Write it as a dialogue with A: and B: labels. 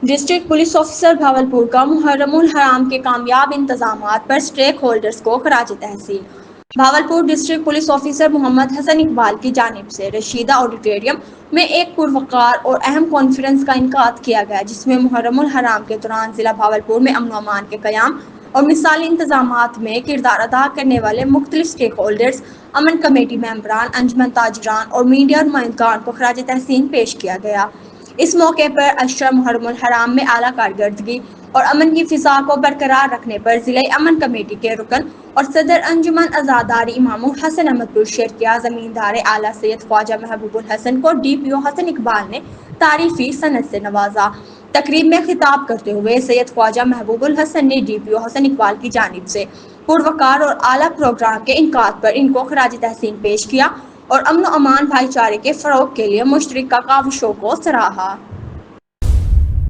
A: District police officer Bahawalpur کا محرم الحرام کے کامیاب انتظامات پر اسٹیک ہولڈرز کو خراج تحسین۔ بھاولپور ڈسٹرکٹ پولیس آفیسر محمد حسن اقبال کی جانب سے رشیدہ آڈیٹوریم میں ایک پروقار اور اہم کانفرنس کا انعقاد کیا گیا، جس میں محرم الحرام کے دوران ضلع بھاولپور میں امن و امان کے قیام اور مثالی انتظامات میں کردار ادا کرنے والے مختلف اسٹیک ہولڈرز، امن کمیٹی ممبران، انجمن تاجران اور میڈیا نمائندگان کو خراج تحسین پیش کیا گیا۔ اس موقع پر عشرہ محرم الحرام میں اعلیٰ کارکردگی اور امن کی فضا کو برقرار رکھنے پر ضلعی امن کمیٹی کے رکن اور صدر انجمن عزاداری امام الحسن احمد پور شرکیہ زمیندار اعلیٰ سید خواجہ محبوب الحسن کو ڈی پی او حسن اقبال نے تعریفی سند سے نوازا۔ تقریب میں خطاب کرتے ہوئے سید خواجہ محبوب الحسن نے ڈی پی او حسن اقبال کی جانب سے پروقار اور اعلیٰ پروگرام کے انعقاد پر ان کو خراج تحسین پیش کیا اور امن و امان بھائی چارے کے فروغ کے لیے مشترکہ کاوشوں کو سراہا۔